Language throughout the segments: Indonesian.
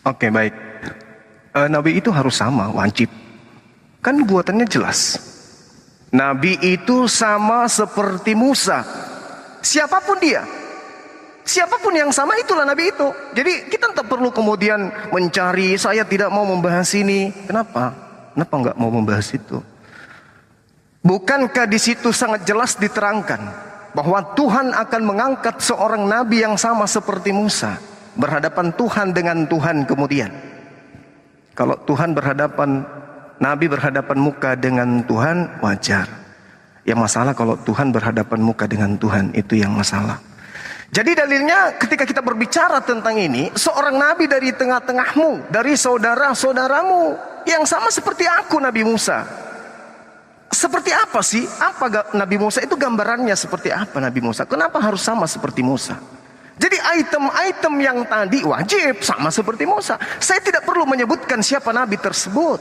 Oke, baik. Nabi itu harus sama, wajib. Kan buatannya jelas. Nabi itu sama seperti Musa. Siapapun dia, siapapun yang sama, itulah Nabi itu. Jadi kita tak perlu kemudian mencari, saya tidak mau membahas ini. Kenapa? Kenapa nggak mau membahas itu? Bukankah di situ sangat jelas diterangkan bahwa Tuhan akan mengangkat seorang Nabi yang sama seperti Musa, berhadapan Tuhan dengan Tuhan kemudian. Kalau Tuhan berhadapan, Nabi berhadapan muka dengan Tuhan, wajar. Yang masalah kalau Tuhan berhadapan muka dengan Tuhan, itu yang masalah. Jadi dalilnya ketika kita berbicara tentang ini, seorang Nabi dari tengah-tengahmu, dari saudara-saudaramu, yang sama seperti aku, Nabi Musa. Seperti apa sih? Apa Nabi Musa itu, gambarannya seperti apa Nabi Musa? Kenapa harus sama seperti Musa? Jadi item-item yang tadi wajib sama seperti Musa. Saya tidak perlu menyebutkan siapa Nabi tersebut.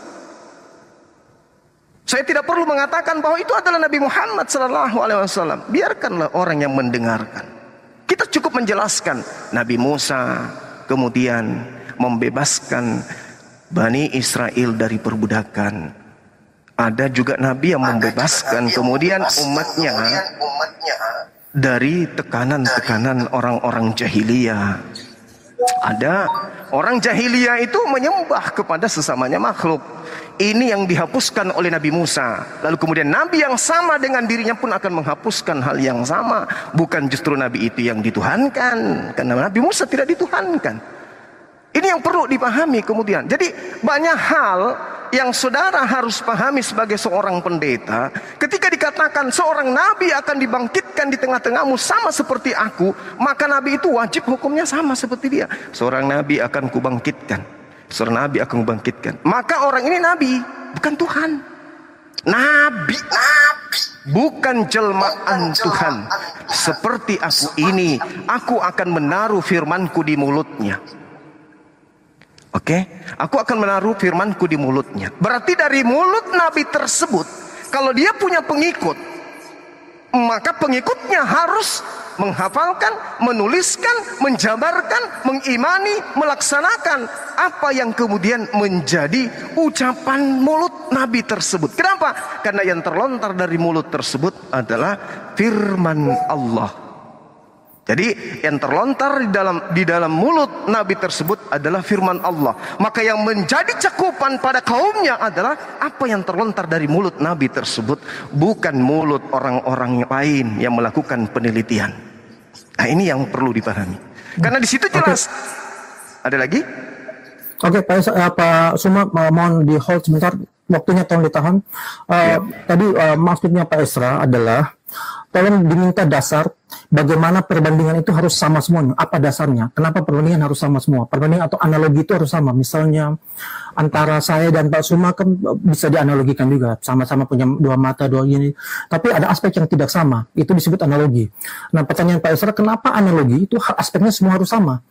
Saya tidak perlu mengatakan bahwa itu adalah Nabi Muhammad SAW. Biarkanlah orang yang mendengarkan. Kita cukup menjelaskan Nabi Musa kemudian membebaskan Bani Israel dari perbudakan. Ada juga Nabi yang membebaskan kemudian umatnya dari tekanan-tekanan orang-orang jahiliyah. Ada orang jahiliyah itu menyembah kepada sesamanya makhluk. Ini yang dihapuskan oleh Nabi Musa. Lalu kemudian Nabi yang sama dengan dirinya pun akan menghapuskan hal yang sama. Bukan justru Nabi itu yang dituhankan, karena Nabi Musa tidak dituhankan. Ini yang perlu dipahami kemudian. Jadi banyak hal yang saudara harus pahami sebagai seorang pendeta. Ketika dikatakan seorang nabi akan dibangkitkan di tengah-tengahmu sama seperti aku, maka nabi itu wajib hukumnya sama seperti dia. Seorang nabi akan kubangkitkan, seorang nabi akan kubangkitkan. Maka orang ini nabi, bukan Tuhan. Nabi bukan jelmaan Tuhan. Seperti aku ini, aku akan menaruh firmanku di mulutnya. Oke, aku akan menaruh firmanku di mulutnya. Berarti dari mulut Nabi tersebut, kalau dia punya pengikut, maka pengikutnya harus menghafalkan, menuliskan, menjabarkan, mengimani, melaksanakan apa yang kemudian menjadi ucapan mulut Nabi tersebut. Kenapa? Karena yang terlontar dari mulut tersebut adalah firman Allah. Jadi yang terlontar di dalam mulut Nabi tersebut adalah firman Allah. Maka yang menjadi cakupan pada kaumnya adalah apa yang terlontar dari mulut Nabi tersebut, bukan mulut orang-orang lain yang melakukan penelitian. Nah, ini yang perlu dipahami. Karena di situ jelas. Okay. Ada lagi? Oke, Pak Suma, mohon di hold sebentar. Waktunya tolong ditahan. Tadi maksudnya Pak Esra adalah tolong diminta dasar bagaimana perbandingan itu harus sama semuanya. Apa dasarnya? Kenapa perbandingan harus sama semua? Perbandingan atau analogi itu harus sama. Misalnya antara saya dan Pak Suma kan bisa dianalogikan juga. Sama-sama punya dua mata, dua ini. Tapi ada aspek yang tidak sama. Itu disebut analogi. Nah, pertanyaan Pak Esra, kenapa analogi itu aspeknya semua harus sama?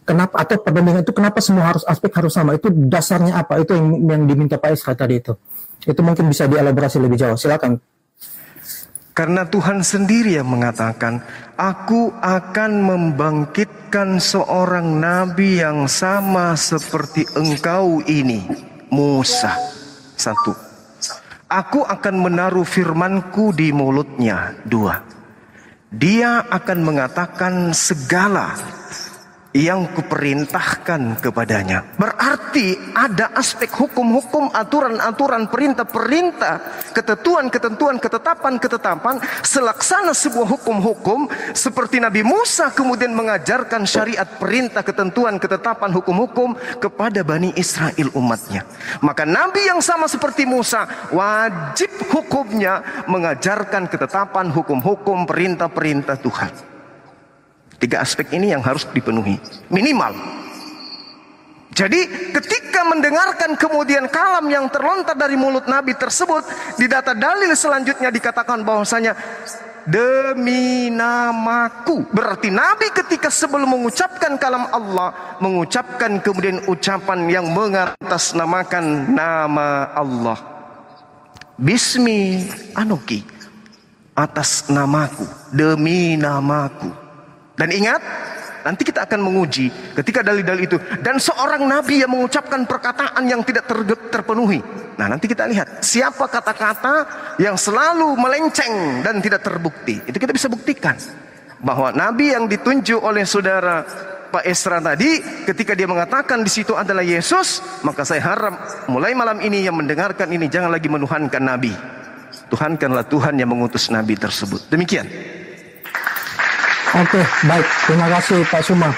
Kenapa, atau perbandingan itu kenapa semua aspek harus sama? Itu dasarnya apa? Itu yang diminta Pak Esra tadi itu. Itu mungkin bisa dielaborasi lebih jauh. Silakan. Karena Tuhan sendiri yang mengatakan, aku akan membangkitkan seorang nabi yang sama seperti engkau ini, Musa. Satu, aku akan menaruh firmanku di mulutnya. Dua, dia akan mengatakan segala yang kuperintahkan kepadanya. Berarti ada aspek hukum-hukum, aturan-aturan, perintah-perintah, ketentuan-ketentuan, ketetapan-ketetapan, selaksana sebuah hukum-hukum. Seperti Nabi Musa kemudian mengajarkan syariat, perintah, ketentuan, ketetapan, hukum-hukum kepada Bani Israel umatnya. Maka Nabi yang sama seperti Musa wajib hukumnya mengajarkan ketetapan, hukum-hukum, perintah-perintah Tuhan. Tiga aspek ini yang harus dipenuhi minimal. Jadi ketika mendengarkan kemudian kalam yang terlontar dari mulut Nabi tersebut, di data dalil selanjutnya dikatakan bahwasanya demi namaku. Berarti Nabi ketika sebelum mengucapkan kalam Allah, mengucapkan kemudian ucapan yang mengatasnamakan nama Allah. Bismi anuki, atas namaku, demi namaku. Dan ingat, Nanti kita akan menguji ketika dalil-dalil itu. Dan seorang nabi yang mengucapkan perkataan yang tidak terpenuhi. Nah, nanti kita lihat siapa kata-kata yang selalu melenceng dan tidak terbukti. Itu kita bisa buktikan bahwa nabi yang ditunjuk oleh saudara Pak Esra tadi, ketika dia mengatakan di situ adalah Yesus, maka saya harap mulai malam ini yang mendengarkan ini jangan lagi menuhankan nabi. Tuhankanlah Tuhan yang mengutus nabi tersebut. Demikian. Oke, baik. Terima kasih Pak Suma.